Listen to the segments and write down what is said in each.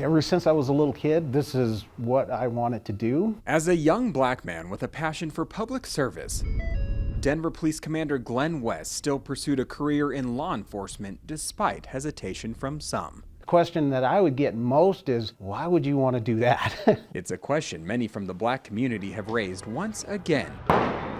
Ever since I was a little kid, this is what I wanted to do. As a young black man with a passion for public service, Denver Police Commander Glenn West still pursued a career in law enforcement despite hesitation from some. The question that I would get most is, why would you want to do that? It's a question many from the black community have raised once again,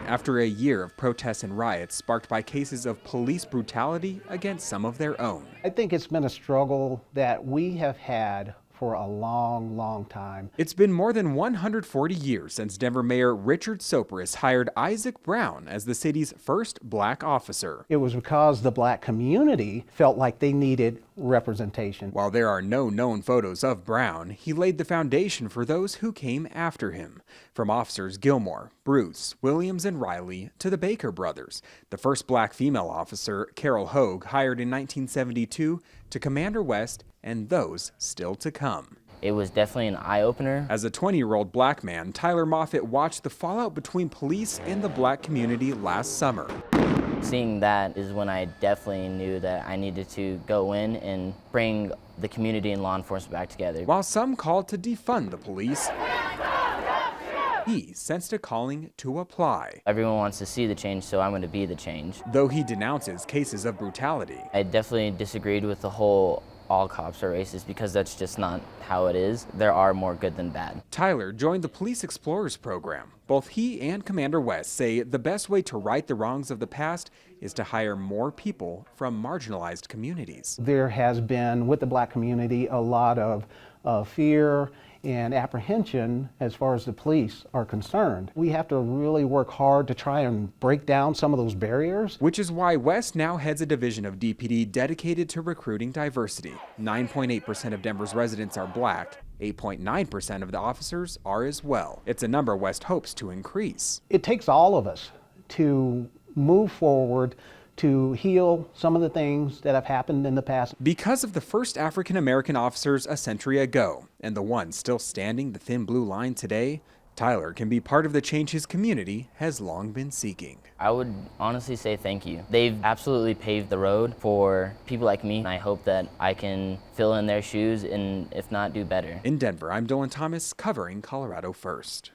after a year of protests and riots sparked by cases of police brutality against some of their own. I think it's been a struggle that we have had for a long, long time. It's been more than 140 years since Denver Mayor Richard Sopris hired Isaac Brown as the city's first black officer. It was because the black community felt like they needed representation. While there are no known photos of Brown, he laid the foundation for those who came after him. From officers Gilmore, Bruce, Williams, and Riley to the Baker brothers. The first black female officer, Carol Hogue, hired in 1972, to Commander West, and those still to come. It was definitely an eye-opener. As a 20-year-old black man, Tyler Moffitt watched the fallout between police and the black community last summer. Seeing that is when I definitely knew that I needed to go in and bring the community and law enforcement back together. While some called to defund the police, he sensed a calling to apply. Everyone wants to see the change, so I'm going to be the change. Though he denounces cases of brutality, I definitely disagreed with the whole all cops are racist because that's just not how it is. There are more good than bad. Tyler joined the Police Explorers program. Both he and Commander West say the best way to right the wrongs of the past is to hire more people from marginalized communities. There has been, with the black community, a lot of fear and apprehension as far as the police are concerned. We have to really work hard to try and break down some of those barriers. Which is why West now heads a division of DPD dedicated to recruiting diversity. 9.8% of Denver's residents are black. 8.9% of the officers are as well. It's a number West hopes to increase. It takes all of us to move forward to heal some of the things that have happened in the past. Because of the first African-American officers a century ago, and the ones still standing the thin blue line today, Tyler can be part of the change his community has long been seeking. I would honestly say thank you. They've absolutely paved the road for people like me, and I hope that I can fill in their shoes and, if not, do better. In Denver, I'm Dillon Thomas, covering Colorado First.